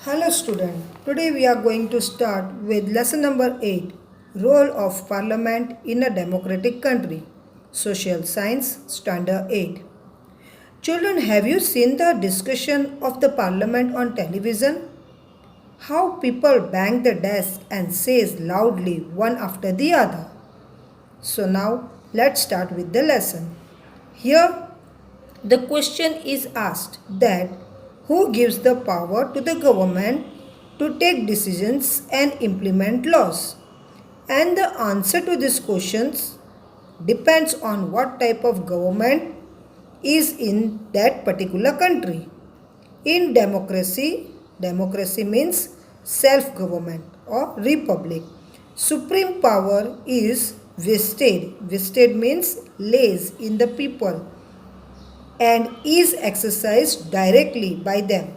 Hello student. Today we are going to start with lesson number 8, Role of Parliament in a Democratic Country, Social Science Standard 8. Children, have you seen the discussion of the Parliament on television? How people bang the desk and says loudly one after the other. So now let's start with the lesson. Here the question is asked that who gives the power to the government to take decisions and implement laws? And the answer to these questions depends on what type of government is in that particular country. In democracy, democracy means self-government or republic. Supreme power is vested. Vested means lays in the people and is exercised directly by them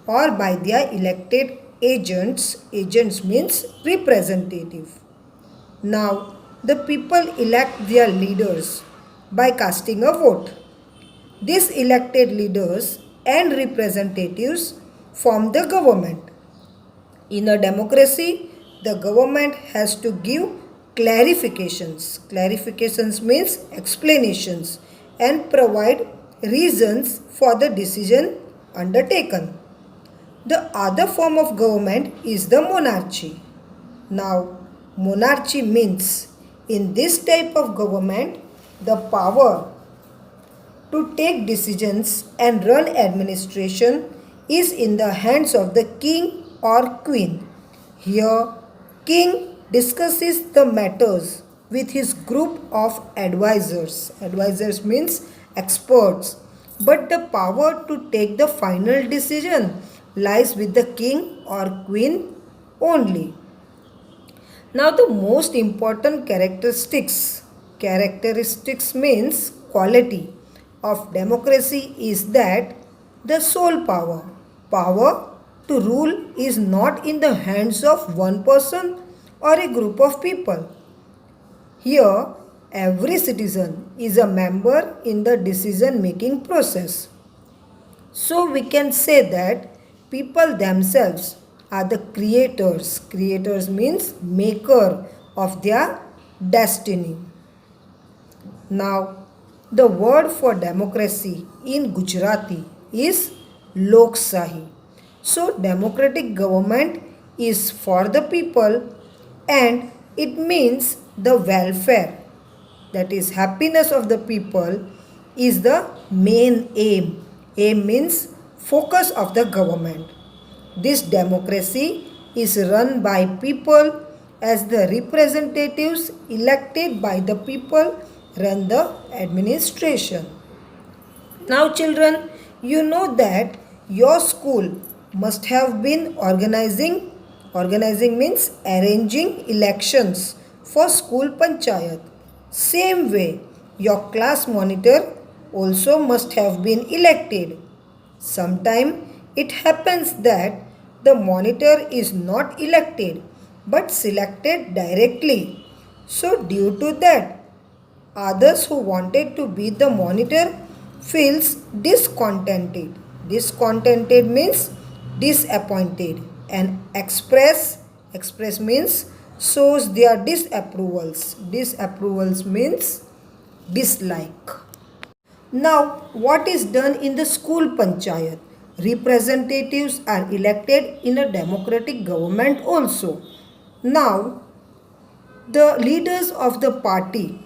or by their elected agents. Agents means representative. Now, the people elect their leaders by casting a vote. These elected leaders and representatives form the government. In a democracy, the government has to give clarifications. Clarifications means explanations and provide reasons for the decision undertaken. The other form of government is the monarchy. Now, monarchy means in this type of government, the power to take decisions and run administration is in the hands of the king or queen. Here, king discusses the matters with his group of advisors. Advisors means experts. But the power to take the final decision lies with the king or queen only. Now the most important characteristics means quality of democracy is that the sole power to rule is not in the hands of one person or a group of people. Here, every citizen is a member in the decision making process. So we can say that people themselves are the creators. Creators means maker of their destiny. Now, the word for democracy in Gujarati is Loksahi. So, democratic government is for the people and it means the welfare, that is happiness of the people, is the main aim. Aim means focus of the government. This democracy is run by people as the representatives elected by the people run the administration. Now children, you know that your school must have been organizing means arranging elections for school panchayat. Same way, your class monitor also must have been elected. Sometime it happens that the monitor is not elected but selected directly. So due to that, others who wanted to be the monitor feels discontented. Discontented means disappointed and express means shows their disapprovals. Disapprovals means dislike. Now, what is done in the school panchayat? Representatives are elected in a democratic government also. Now, the leaders of the party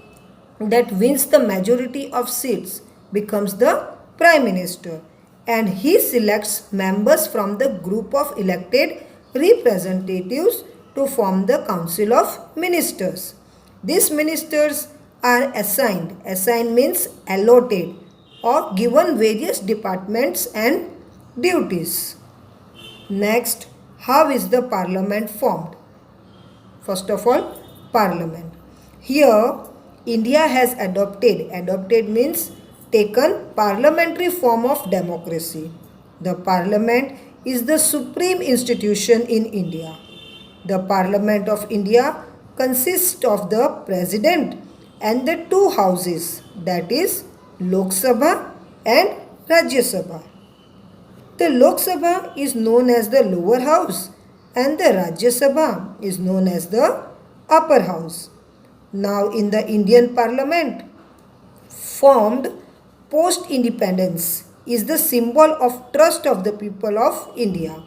that wins the majority of seats becomes the prime minister and he selects members from the group of elected representatives to form the council of ministers. These ministers are assigned. Assigned means allotted or given various departments and duties. Next, how is the parliament formed? First of all, parliament. Here, India has adopted means taken parliamentary form of democracy. The parliament is the supreme institution in India. The Parliament of India consists of the President and the two houses, that is Lok Sabha and Rajya Sabha. The Lok Sabha is known as the lower house and the Rajya Sabha is known as the upper house. Now in the Indian Parliament, formed post-independence, is the symbol of trust of the people of India.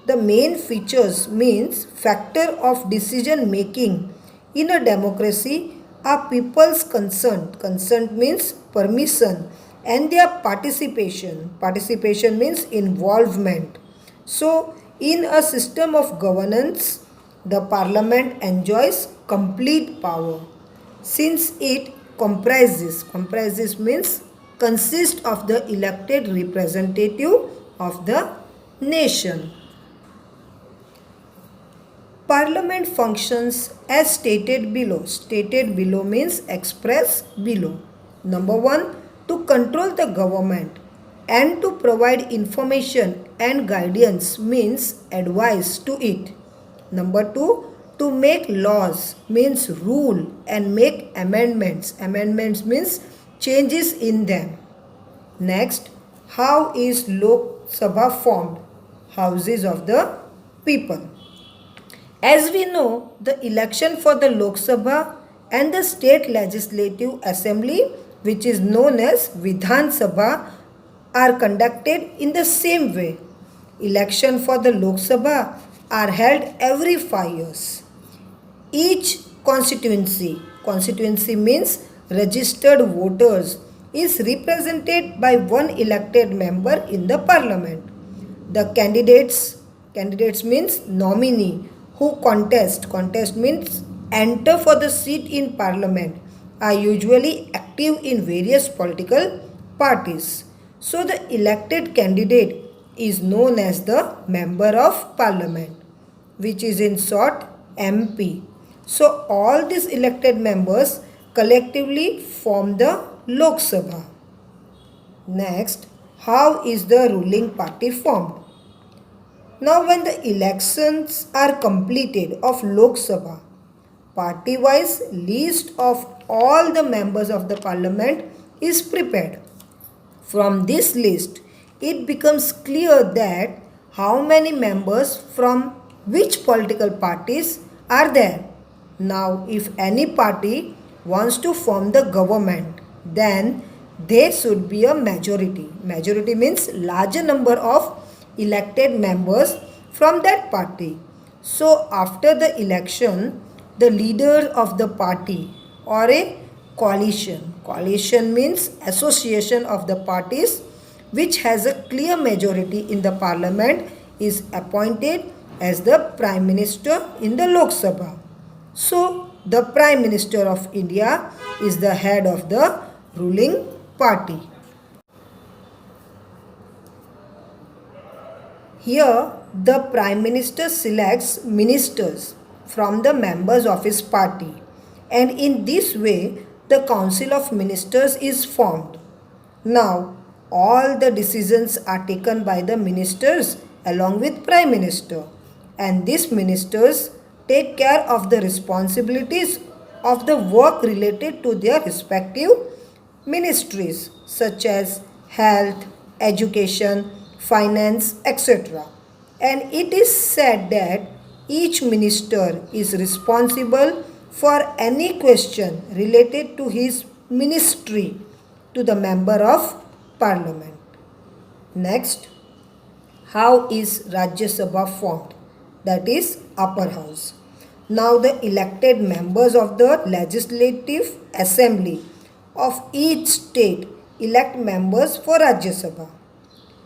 The main features means factor of decision making in a democracy are people's consent. Consent means permission and their participation. Participation means involvement. So in a system of governance, the parliament enjoys complete power since it comprises means consists of the elected representative of the nation. Parliament functions as stated below. Stated below means expressed below. Number 1, to control the government and to provide information and guidance means advice to it. Number 2, to make laws means rule and make amendments. Amendments means changes in them. Next, how is Lok Sabha formed? Houses of the people. As we know, the election for the Lok Sabha and the state legislative assembly, which is known as Vidhan Sabha, are conducted in the same way. Election for the Lok Sabha are held every 5 years. Each constituency means registered voters, is represented by one elected member in the parliament. The candidates means nominee who contest means enter for the seat in parliament, are usually active in various political parties. So the elected candidate is known as the member of parliament, which is in short MP. So all these elected members collectively form the Lok Sabha. Next, how is the ruling party formed? Now when the elections are completed of Lok Sabha, party-wise list of all the members of the parliament is prepared. From this list, it becomes clear that how many members from which political parties are there. Now, if any party wants to form the government, then there should be a majority. Majority means larger number of elected members from that party. So, after the election, the leader of the party or a coalition means association of the parties which has a clear majority in the parliament is appointed as the Prime Minister in the Lok Sabha. So, the Prime Minister of India is the head of the ruling party. Here, the Prime Minister selects ministers from the members of his party, and in this way, the Council of Ministers is formed. Now, all the decisions are taken by the ministers along with Prime Minister, and these ministers take care of the responsibilities of the work related to their respective ministries such as health, education, finance, etc. And it is said that each minister is responsible for any question related to his ministry to the member of parliament. Next, how is Rajya Sabha formed? That is upper house. Now the elected members of the legislative assembly of each state elect members for Rajya Sabha.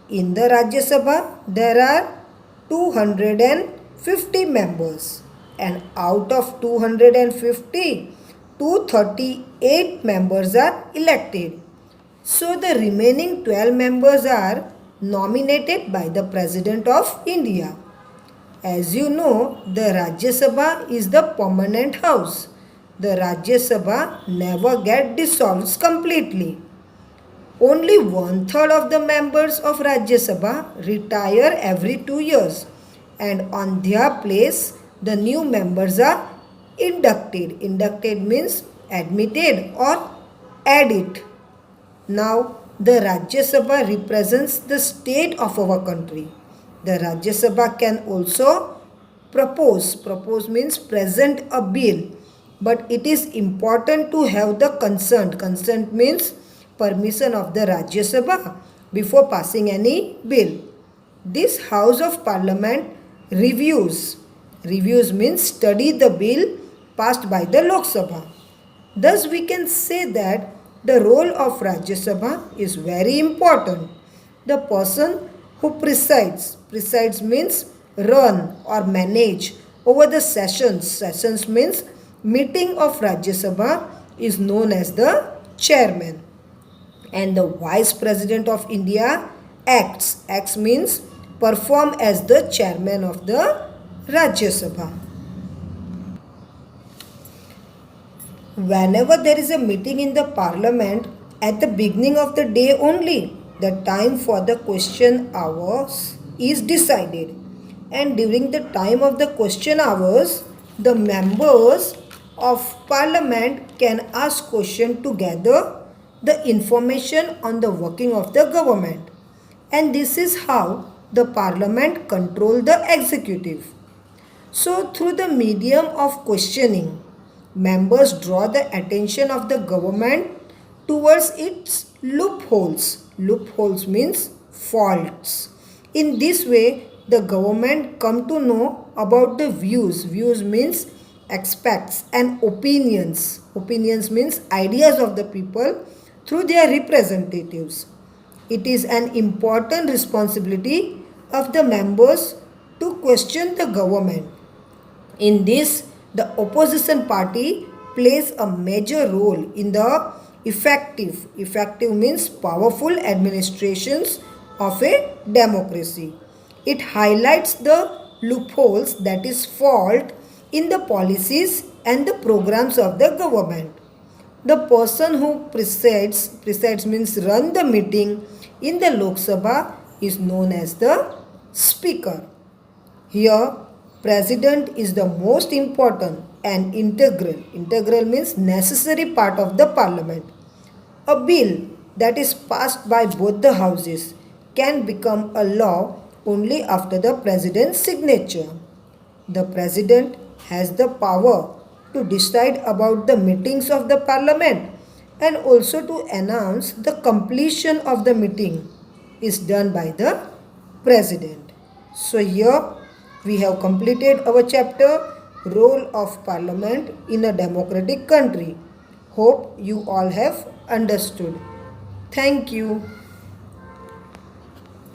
In the Rajya Sabha there are 250 members, and out of 250, 238 members are elected. So the remaining 12 members are nominated by the President of India. As you know, the Rajya Sabha is the permanent house. The Rajya Sabha never gets dissolved completely. Only 1/3 of the members of Rajya Sabha retire every 2 years, and on their place the new members are inducted. Inducted means admitted or added. Now, The Rajya Sabha represents the state of our country. The Rajya Sabha can also propose. Propose means present a bill. But it is important to have the consent. Consent means permission of the Rajya Sabha before passing any bill. This House of Parliament reviews. Reviews means study the bill passed by the Lok Sabha. Thus we can say that the role of Rajya Sabha is very important. The person who presides means run or manage over the sessions. Sessions means meeting of Rajya Sabha is known as the chairman. And the Vice President of India acts. Acts means perform as the chairman of the Rajya Sabha. Whenever there is a meeting in the parliament, at the beginning of the day only, the time for the question hours is decided. And during the time of the question hours, the members of parliament can ask question to gather the information on the working of the government. And this is how the parliament control the executive. So through the medium of questioning, members draw the attention of the government towards its loopholes. Loopholes means faults. In this way, the government come to know about the views. Views means aspects and opinions. Opinions means ideas of the people through their representatives. It is an important responsibility of the members to question the government. In this, the opposition party plays a major role in the effective means powerful administrations of a democracy. It highlights the loopholes, that is fault, in the policies and the programs of the government. The person who presides means run the meeting in the Lok Sabha is known as the speaker. Here, president is the most important and integral. Integral means necessary part of the parliament. A bill that is passed by both the houses can become a law only after the president's signature. The president has the power to decide about the meetings of the parliament and also to announce the completion of the meeting is done by the president. So here we have completed our chapter, Role of Parliament in a Democratic Country. Hope you all have understood. Thank you.